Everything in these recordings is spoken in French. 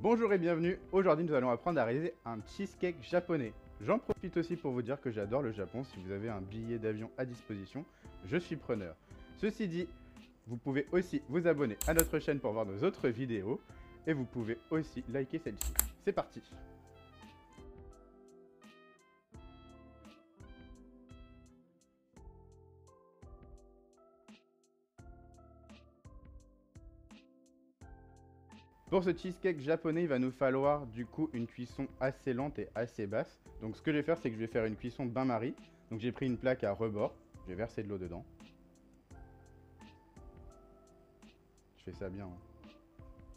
Bonjour et bienvenue, aujourd'hui nous allons apprendre à réaliser un cheesecake japonais. J'en profite aussi pour vous dire que j'adore le Japon, si vous avez un billet d'avion à disposition, je suis preneur. Ceci dit, vous pouvez aussi vous abonner à notre chaîne pour voir nos autres vidéos, et vous pouvez aussi liker celle-ci. C'est parti! Pour ce cheesecake japonais, il va nous falloir du coup une cuisson assez lente et assez basse. Donc ce que je vais faire, c'est que je vais faire une cuisson bain-marie. Donc j'ai pris une plaque à rebord, je vais verser de l'eau dedans. Je fais ça bien.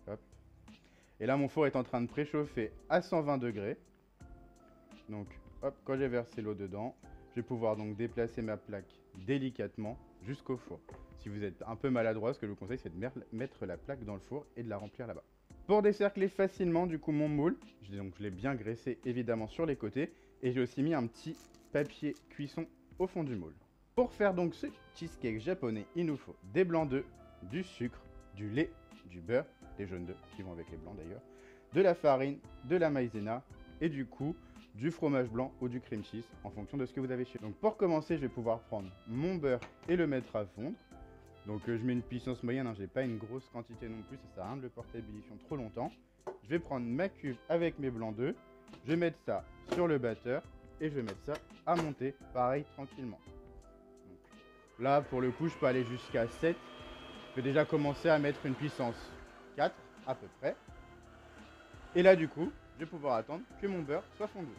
Hop. Et là, mon four est en train de préchauffer à 120 degrés. Donc hop, quand j'ai versé l'eau dedans, je vais pouvoir donc déplacer ma plaque délicatement jusqu'au four. Si vous êtes un peu maladroit, ce que je vous conseille, c'est de mettre la plaque dans le four et de la remplir là-bas. Pour décercler facilement du coup mon moule, je l'ai bien graissé évidemment sur les côtés et j'ai aussi mis un petit papier cuisson au fond du moule. Pour faire donc ce cheesecake japonais, il nous faut des blancs d'œufs, du sucre, du lait, du beurre, des jaunes d'œufs qui vont avec les blancs d'ailleurs, de la farine, de la maïzena et du coup du fromage blanc ou du cream cheese en fonction de ce que vous avez chez vous. Donc pour commencer, je vais pouvoir prendre mon beurre et le mettre à fondre. Donc je mets une puissance moyenne, hein, j'ai pas une grosse quantité non plus, ça sert à rien de le porter à ébullition trop longtemps. Je vais prendre ma cuve avec mes blancs d'œufs, je vais mettre ça sur le batteur et je vais mettre ça à monter, pareil, tranquillement. Donc, là, pour le coup, je peux aller jusqu'à 7. Je vais déjà commencer à mettre une puissance 4 à peu près. Et là, du coup, je vais pouvoir attendre que mon beurre soit fondu.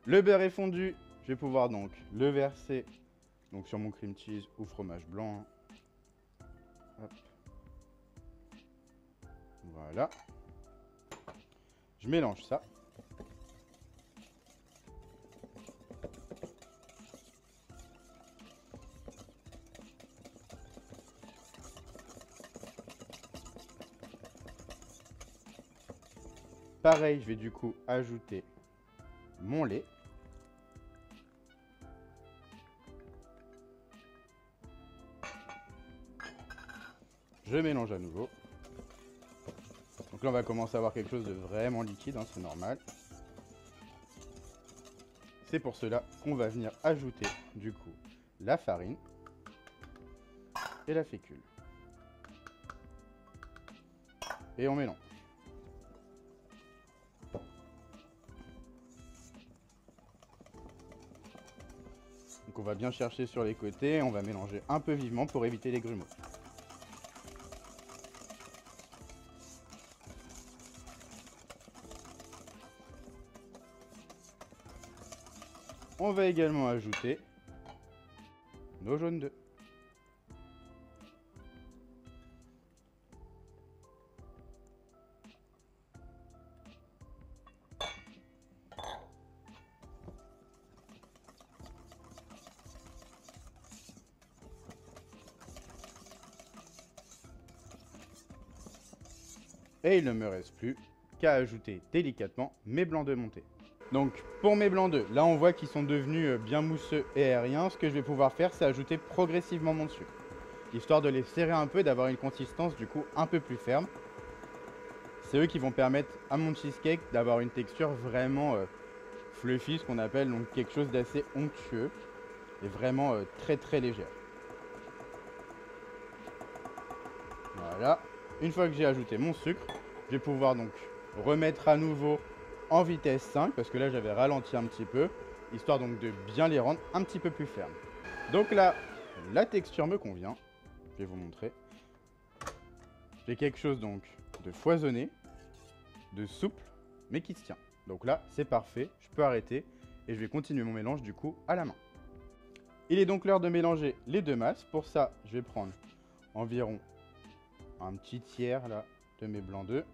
Le beurre est fondu, je vais pouvoir donc le verser donc, sur mon cream cheese ou fromage blanc. Hop. Voilà. Je mélange ça. Pareil, je vais du coup ajouter mon lait. Je mélange à nouveau. Donc là, on va commencer à avoir quelque chose de vraiment liquide, hein, c'est normal. C'est pour cela qu'on va venir ajouter du coup la farine et la fécule. Et on mélange. Donc on va bien chercher sur les côtés, on va mélanger un peu vivement pour éviter les grumeaux. On va également ajouter nos jaunes d'œufs. Et il ne me reste plus qu'à ajouter délicatement mes blancs d'œufs montés. Donc pour mes blancs d'œufs, là on voit qu'ils sont devenus bien mousseux et aériens. Ce que je vais pouvoir faire, c'est ajouter progressivement mon sucre, histoire de les serrer un peu et d'avoir une consistance du coup un peu plus ferme. C'est eux qui vont permettre à mon cheesecake d'avoir une texture vraiment fluffy, ce qu'on appelle, donc quelque chose d'assez onctueux et vraiment très très légère. Voilà. Une fois que j'ai ajouté mon sucre, je vais pouvoir donc remettre à nouveau en vitesse 5 parce que là j'avais ralenti un petit peu, histoire donc de bien les rendre un petit peu plus fermes. Donc là, la texture me convient. Je vais vous montrer. J'ai quelque chose donc de foisonné, de souple, mais qui se tient. Donc là, c'est parfait, je peux arrêter et je vais continuer mon mélange du coup à la main. Il est donc l'heure de mélanger les deux masses. Pour ça, je vais prendre environ un petit tiers là de mes blancs d'œufs.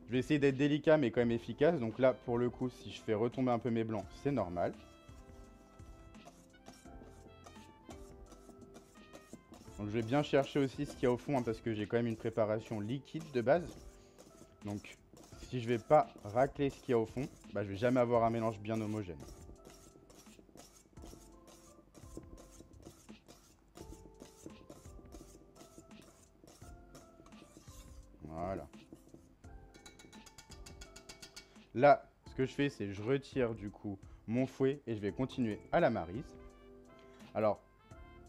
Je vais essayer d'être délicat mais quand même efficace. Donc là, pour le coup, si je fais retomber un peu mes blancs, c'est normal. Donc je vais bien chercher aussi ce qu'il y a au fond, hein, parce que j'ai quand même une préparation liquide de base. Donc si je vais pas racler ce qu'il y a au fond, bah, je vais jamais avoir un mélange bien homogène. Voilà. Là, ce que je fais, c'est je retire du coup mon fouet et je vais continuer à la maryse. Alors,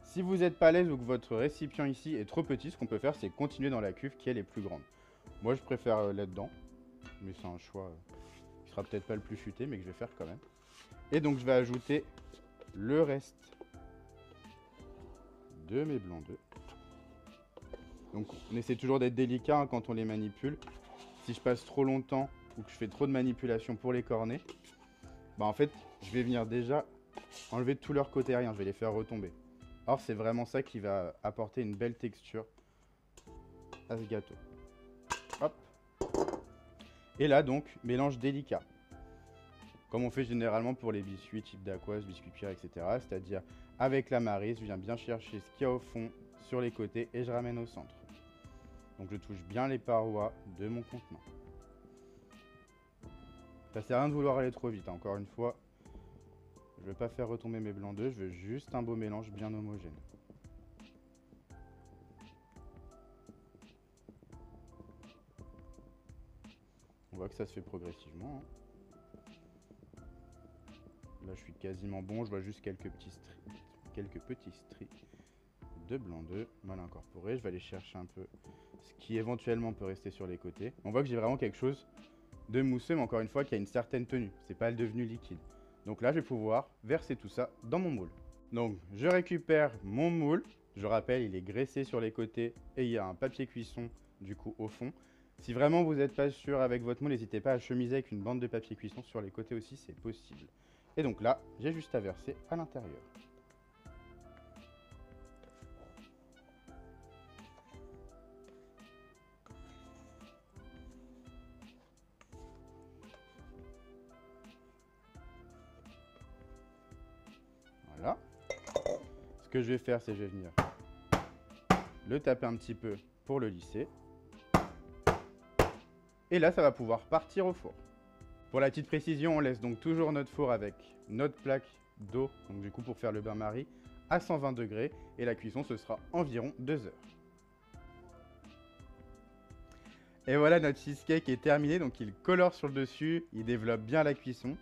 si vous n'êtes pas à l'aise ou que votre récipient ici est trop petit, ce qu'on peut faire, c'est continuer dans la cuve qui elle est plus grande. Moi, je préfère là-dedans, mais c'est un choix qui sera peut-être pas le plus futé, mais que je vais faire quand même. Et donc, je vais ajouter le reste de mes blancs d'œufs. Donc, on essaie toujours d'être délicat hein, quand on les manipule. Si je passe trop longtemps ou que je fais trop de manipulation pour les cornets, bah en fait, je vais venir déjà enlever tout leur côté aérien, je vais les faire retomber. Or, c'est vraiment ça qui va apporter une belle texture à ce gâteau. Hop. Et là, donc, mélange délicat. Comme on fait généralement pour les biscuits type dacquoise, biscuits cuir, etc. C'est-à-dire, avec la maryse, je viens bien chercher ce qu'il y a au fond, sur les côtés, et je ramène au centre. Donc, je touche bien les parois de mon contenant. Ça sert à rien de vouloir aller trop vite, hein. Encore une fois, je ne veux pas faire retomber mes blancs d'œufs, je veux juste un beau mélange bien homogène. On voit que ça se fait progressivement. Hein. Là, je suis quasiment bon, je vois juste quelques petits stries de blanc d'œuf mal incorporés. Je vais aller chercher un peu ce qui éventuellement peut rester sur les côtés. On voit que j'ai vraiment quelque chose de mousseux, mais encore une fois, qui a une certaine tenue. C'est pas devenu liquide. Donc là, je vais pouvoir verser tout ça dans mon moule. Donc, je récupère mon moule. Je rappelle, il est graissé sur les côtés et il y a un papier cuisson du coup au fond. Si vraiment vous n'êtes pas sûr avec votre moule, n'hésitez pas à chemiser avec une bande de papier cuisson sur les côtés aussi, c'est possible. Et donc là, j'ai juste à verser à l'intérieur. Voilà. Ce que je vais faire, c'est que je vais venir le taper un petit peu pour le lisser. Et là, ça va pouvoir partir au four. Pour la petite précision, on laisse donc toujours notre four avec notre plaque d'eau, donc du coup pour faire le bain-marie, à 120 degrés. Et la cuisson, ce sera environ 2 heures. Et voilà, notre cheesecake est terminé, donc il colore sur le dessus, il développe bien la cuisson.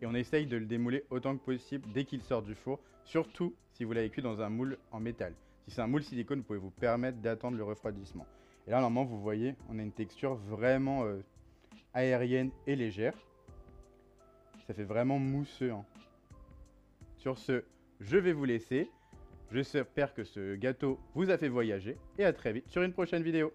Et on essaye de le démouler autant que possible dès qu'il sort du four, surtout si vous l'avez cuit dans un moule en métal. Si c'est un moule silicone, vous pouvez vous permettre d'attendre le refroidissement. Et là, normalement, vous voyez, on a une texture vraiment aérienne et légère. Ça fait vraiment mousseux. Hein. Sur ce, je vais vous laisser. J'espère que ce gâteau vous a fait voyager. Et à très vite sur une prochaine vidéo.